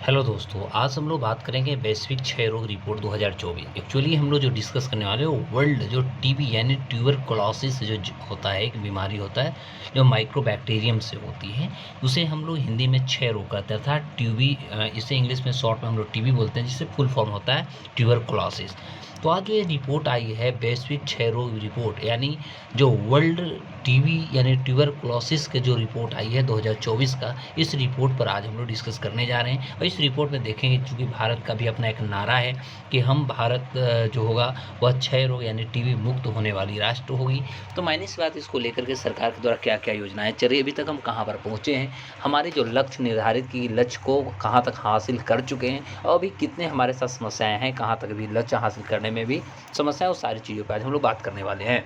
Hello दोस्तों, आज हम लोग बात करेंगे वैश्विक क्षय रोग रिपोर्ट 2024। एक्चुअली हम लोग जो डिस्कस करने वाले हैं वो वर्ल्ड जो टीबी यानी ट्यूबरकुलोसिस होता है, एक बीमारी होता है जो माइक्रोबैक्टीरियम से होती है। उसे हम लोग हिंदी में क्षय रोग कहते हैं अर्थात टीबी। इसे इंग्लिश में शॉर्ट में हम लोग टीबी बोलते हैं, जिससे फुल फॉर्म होता है ट्यूबरकुलोसिस। तो आज जो ये रिपोर्ट आई है वैश्विक क्षय रोग रिपोर्ट, यानी जो वर्ल्ड टीबी यानी ट्यूबरकुलोसिस के जो रिपोर्ट आई है 2024 का, इस रिपोर्ट पर आज हम लोग डिस्कस करने जा रहे हैं। और इस रिपोर्ट में देखेंगे, चूँकि भारत का भी अपना एक नारा है कि हम भारत जो होगा वह क्षय रोग यानी टीबी मुक्त होने वाली राष्ट्र होगी। तो मैंने इस बात इसको लेकर के सरकार के द्वारा क्या क्या योजनाएं चल रही है, अभी तक हम कहाँ पर पहुँचे हैं, हमारे जो लक्ष्य निर्धारित की लक्ष्य को कहाँ तक हासिल कर चुके हैं, और अभी कितने हमारे साथ समस्याएं हैं, कहाँ तक भी लक्ष्य हासिल करने में भी समस्याएं, उस सारी चीज़ों पर आज हम लोग बात करने वाले हैं।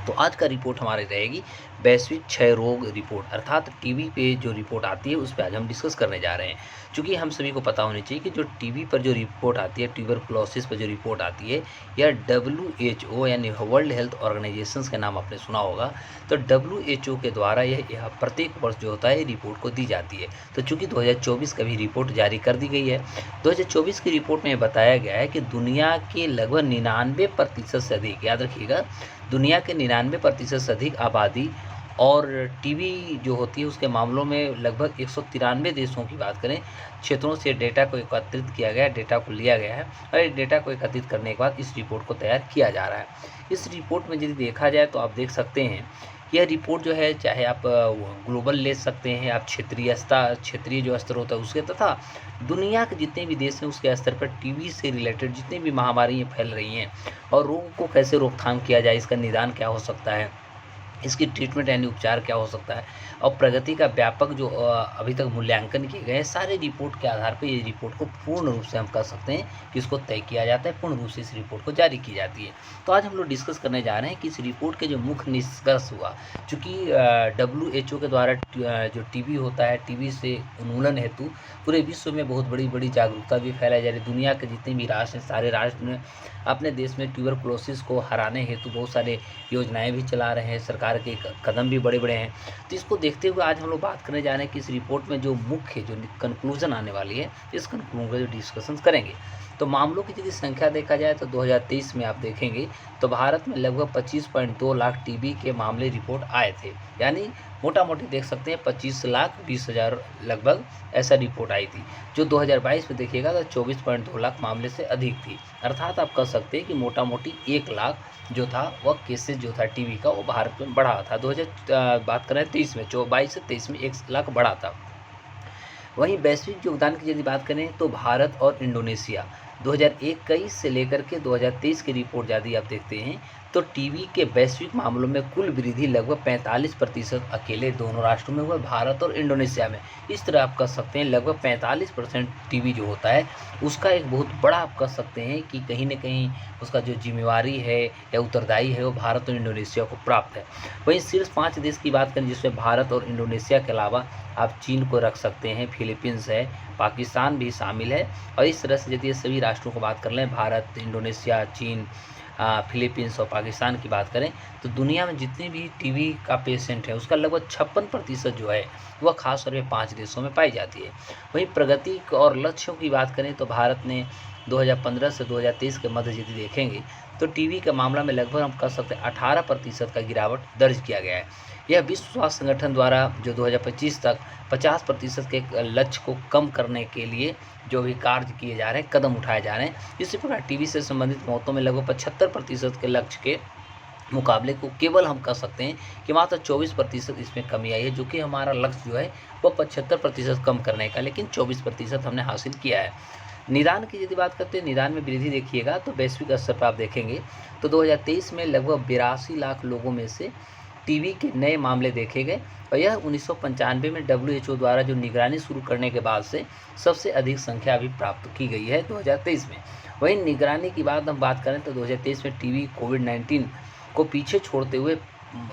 तो आज का रिपोर्ट हमारी रहेगी वैश्विक क्षय रोग रिपोर्ट, अर्थात टीबी पे जो रिपोर्ट आती है उस पर आज हम डिस्कस करने जा रहे हैं। क्योंकि हम सभी को पता होनी चाहिए कि जो टीबी पर जो रिपोर्ट आती है, ट्यूबरकुलोसिस पर जो रिपोर्ट आती है, यह WHO यानी वर्ल्ड हेल्थ ऑर्गेनाइजेशन के नाम आपने सुना होगा। तो WHO के द्वारा यह प्रत्येक वर्ष जो होता है रिपोर्ट को दी जाती है। तो चूँकि 2024 का भी रिपोर्ट जारी कर दी गई है। 2024 की रिपोर्ट में बताया गया है कि दुनिया के लगभग 99% से अधिक, याद रखिएगा, दुनिया के 99% से अधिक आबादी और टीबी जो होती है उसके मामलों में लगभग 193 देशों की बात करें, क्षेत्रों से डेटा को एकत्रित किया गया है, डेटा को लिया गया है। और इस डेटा को एकत्रित करने के बाद इस रिपोर्ट को तैयार किया जा रहा है। इस रिपोर्ट में यदि देखा जाए तो आप देख सकते हैं, यह रिपोर्ट जो है, चाहे आप ग्लोबल ले सकते हैं, आप क्षेत्रीय जो स्तर होता है उसके, तथा दुनिया के जितने भी देश हैं उसके स्तर पर टीबी से रिलेटेड जितनी भी महामारियाँ फैल रही हैं और रोग को कैसे रोकथाम किया जाए, इसका निदान क्या हो सकता है, इसकी ट्रीटमेंट यानी उपचार क्या हो सकता है, और प्रगति का व्यापक जो अभी तक मूल्यांकन किए गए हैं, सारे रिपोर्ट के आधार पर ये रिपोर्ट को पूर्ण रूप से हम कह सकते हैं कि इसको तय किया जाता है, पूर्ण रूप से इस रिपोर्ट को जारी की जाती है। तो आज हम लोग डिस्कस करने जा रहे हैं कि इस रिपोर्ट के जो मुख्य निष्कर्ष हुआ, चूँकि WHO के द्वारा जो टीबी होता है, टीबी से उन्मूलन हेतु पूरे विश्व में बहुत बड़ी बड़ी जागरूकता भी फैलाई जा रही है। दुनिया के जितने भी राष्ट्र हैं, सारे राष्ट्र ने अपने देश में ट्यूबरकुलोसिस को हराने हेतु बहुत सारे योजनाएं भी चला रहे हैं, सरकार के कदम भी बड़े बड़े हैं। तो इसको देखते हुए आज हम लोग बात करने जा रहे हैं कि इस रिपोर्ट में जो मुख्य जो कंक्लूजन आने वाली है, इस कंक्लूजन जो डिस्कशन करेंगे। तो मामलों की यदि संख्या देखा जाए तो 2023 में आप देखेंगे तो भारत में लगभग 25.2 लाख टीबी के मामले रिपोर्ट आए थे, यानी मोटा मोटी देख सकते हैं 25,20,000 लगभग ऐसा रिपोर्ट आई थी। जो 2022 में देखिएगा तो 24.2 लाख मामले से अधिक थी, अर्थात आप कह सकते हैं कि मोटा मोटी 1 लाख जो था वह केसेस जो था टीबी का वो भारत में बढ़ा था। 2000 बात करें 23 में, 22 से 23 में 1 लाख बढ़ा था। वहीं वैश्विक योगदान की यदि बात करें तो भारत और इंडोनेशिया 2021 से लेकर के 2023 की रिपोर्ट यदि आप देखते हैं तो टीबी के वैश्विक मामलों में कुल वृद्धि लगभग 45% अकेले दोनों राष्ट्रों में हुआ, भारत और इंडोनेशिया में। इस तरह आप कह सकते हैं लगभग 45% टीबी जो होता है उसका एक बहुत बड़ा, आप कह सकते हैं कि कहीं ना कहीं उसका जो जिम्मेवारी है या उत्तरदायी है वो भारत और इंडोनेशिया को प्राप्त है। वहीं शीर्ष 5 देश की बात करें जिसमें भारत और इंडोनेशिया के अलावा आप चीन को रख सकते हैं, फिलीपींस है, पाकिस्तान भी शामिल है। और इस तरह से यदि ये सभी राष्ट्रों को बात कर लें, भारत, इंडोनेशिया, चीन, फिलीपींस और पाकिस्तान की बात करें, तो दुनिया में जितने भी टीबी का पेशेंट है उसका लगभग 56% जो है वह खास तौर पे 5 देशों में पाई जाती है। वहीं प्रगति और लक्ष्यों की बात करें तो भारत ने 2015 से 2023 के मध्य यदि देखेंगे तो टीबी के मामला में लगभग हम कह सकते हैं 18% का गिरावट दर्ज किया गया है। यह विश्व स्वास्थ्य संगठन द्वारा जो 2025 तक 50% के लक्ष्य को कम करने के लिए जो भी कार्य किए जा रहे हैं, कदम उठाए जा रहे हैं। इसी प्रकार टीबी से संबंधित मौतों में लगभग 75% के लक्ष्य के मुकाबले को केवल हम कह सकते हैं कि मात्र 24% इसमें कमी आई है, जो कि हमारा लक्ष्य जो है वह 75% कम करने का, लेकिन 24% हमने हासिल किया है। निदान की यदि बात करते हैं, निदान में वृद्धि देखिएगा तो वैश्विक स्तर पर आप देखेंगे तो 2023 में लगभग 82 लाख लोगों में से टीबी के नए मामले देखे गए, और यह 1995 में WHO द्वारा जो निगरानी शुरू करने के बाद से सबसे अधिक संख्या अभी प्राप्त की गई है 2023 में। वहीं निगरानी की बात करें तो 2023 में टीबी कोविड-19 को पीछे छोड़ते हुए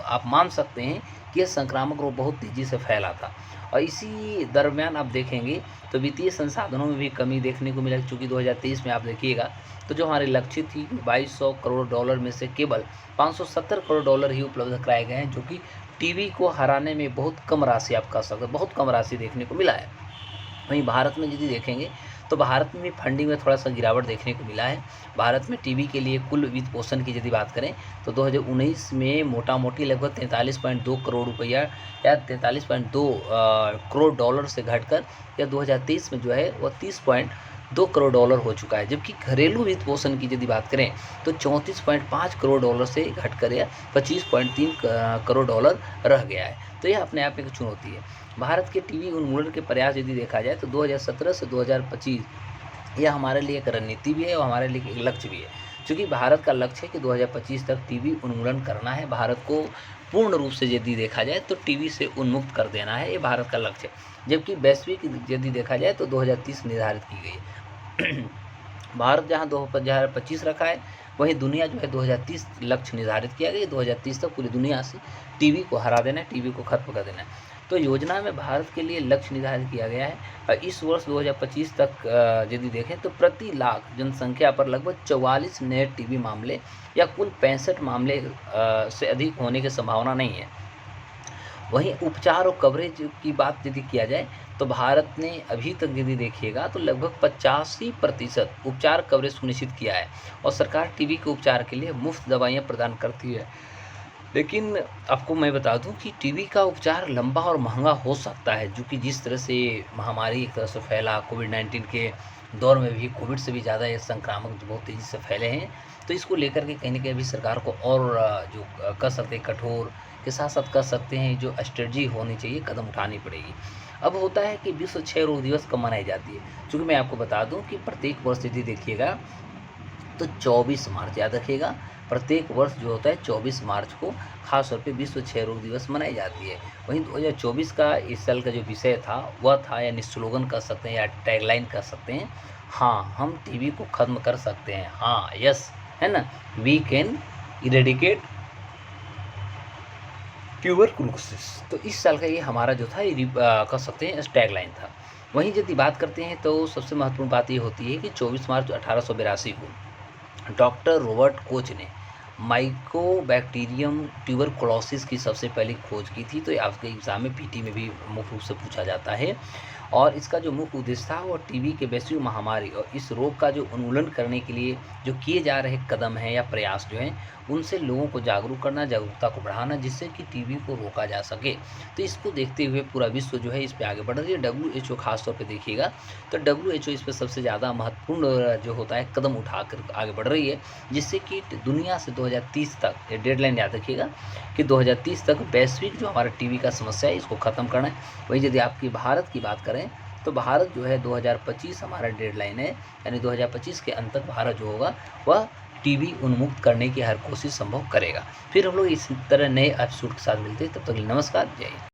आप मान सकते हैं कि यह संक्रामक रोग बहुत तेज़ी से फैला था। और इसी दरमियान आप देखेंगे तो वित्तीय संसाधनों में भी कमी देखने को मिला, चूँकि 2023 में आप देखिएगा तो जो हमारी लक्ष्य थी $2200 करोड़ में से केवल $570 करोड़ ही उपलब्ध कराए गए हैं, जो कि टीबी को हराने में बहुत कम राशि, आप कह सकते हैं बहुत कम राशि देखने को मिला है। वहीं भारत में यदि देखेंगे तो भारत में भी फंडिंग में थोड़ा-सा गिरावट देखने को मिला है। भारत में टीवी के लिए कुल वित्त पोषण की यदि बात करें तो 2019 में मोटा-मोटी लगभग 43.2 करोड़ रुपया या 43.2 करोड़ डॉलर से घटकर या 2023 में जो है वह 30.2 करोड़ डॉलर हो चुका है। जबकि घरेलू वित्त पोषण की यदि बात करें तो 34.5 करोड़ डॉलर से घटकर या 25.3 करोड़ डॉलर रह गया है। तो यह अपने आप में एक चुनौती है। भारत के टीवी उन्मूलन के प्रयास यदि देखा जाए तो 2017 से 2025 यह हमारे लिए एक रणनीति भी है और हमारे लिए एक लक्ष्य भी है। चूँकि भारत का लक्ष्य है कि 2025 तक टीवी उन्मूलन करना है, भारत को पूर्ण रूप से यदि देखा जाए तो टीवी से उन्मुक्त कर देना है, ये भारत का लक्ष्य है। जबकि वैश्विक यदि देखा जाए तो 2030 निर्धारित की गई है। भारत जहाँ 2025 रखा है, वहीं दुनिया जो है 2030 लक्ष्य निर्धारित किया गया है। 2030 तक पूरी दुनिया से टीवी को हरा देना है, टीवी को खत्म कर देना है। तो योजना में भारत के लिए लक्ष्य निर्धारित किया गया है और इस वर्ष 2025 तक यदि देखें तो प्रति लाख जनसंख्या पर लगभग 44 नए टीबी मामले या कुल 65 मामले से अधिक होने की संभावना नहीं है। वहीं उपचार और कवरेज की बात यदि किया जाए तो भारत ने अभी तक यदि देखिएगा तो लगभग 85% उपचार कवरेज सुनिश्चित किया है और सरकार टीबी के उपचार के लिए मुफ्त दवाइयाँ प्रदान करती है। लेकिन आपको मैं बता दूं कि टीबी का उपचार लंबा और महंगा हो सकता है, जो कि जिस तरह से महामारी एक तरह से फैला कोविड-19 के दौर में भी कोविड से भी ज़्यादा ये संक्रामक बहुत तेज़ी से फैले हैं। तो इसको लेकर के कहीं न कहीं अभी सरकार को और जो कह सकते हैं कठोर के साथ-साथ कह सकते हैं जो स्ट्रेटजी होनी चाहिए, कदम उठानी पड़ेगी। अब होता है कि विश्व क्षय रोग दिवस कब मनाई जाती है? चूँकि मैं आपको बता दूँ कि प्रत्येक वर्ष यदि देखिएगा तो 24 मार्च याद रखिएगा, प्रत्येक वर्ष जो होता है 24 मार्च को खास तौर पे विश्व क्षय रोग दिवस मनाई जाती है। वहीं 2024 का इस साल का जो विषय था वह था यानी स्लोगन कह सकते हैं या टैगलाइन कह सकते हैं, हाँ हम टीबी को ख़त्म कर सकते हैं, हाँ यस है ना, वी कैन इरेडिकेट ट्यूबरकुलोसिस। तो इस साल का ये हमारा जो था ये कह सकते हैं टैगलाइन था। वहीं यदि बात करते हैं तो सबसे महत्वपूर्ण बात ये होती है कि 24 मार्च 1882 को डॉक्टर रॉबर्ट कोच ने माइकोबैक्टीरियम ट्यूबरकुलोसिस की सबसे पहली खोज की थी। तो ये आपके एग्ज़ाम में पीटी में भी मुख्य रूप से पूछा जाता है और इसका जो मुख्य उद्देश्य था वो टीबी के वैश्विक महामारी और इस रोग का जो उन्मूलन करने के लिए जो किए जा रहे कदम हैं या प्रयास जो हैं उनसे लोगों को जागरूक करना, जागरूकता को बढ़ाना जिससे कि टीबी को रोका जा सके। तो इसको देखते हुए पूरा विश्व जो है इस पे आगे बढ़ रही है। WHO खास तौर पे देखिएगा तो WHO इस पे सबसे ज़्यादा महत्वपूर्ण जो होता है कदम उठाकर आगे बढ़ रही है, जिससे कि दुनिया से 2030 तक ये डेडलाइन याद रखिएगा कि 2030 तक वैश्विक जो हमारा टीबी का समस्या है इसको ख़त्म करना है। वहीं यदि आपकी भारत की बात करें तो भारत जो है 2025 हमारा डेडलाइन है, यानी 2025 के अंत तक भारत जो होगा वह टीबी उन्मुक्त करने की हर कोशिश संभव करेगा। फिर हम लोग इस तरह नए एपिसोड के साथ मिलते हैं, तब तक के लिए नमस्कार, जय हिंद।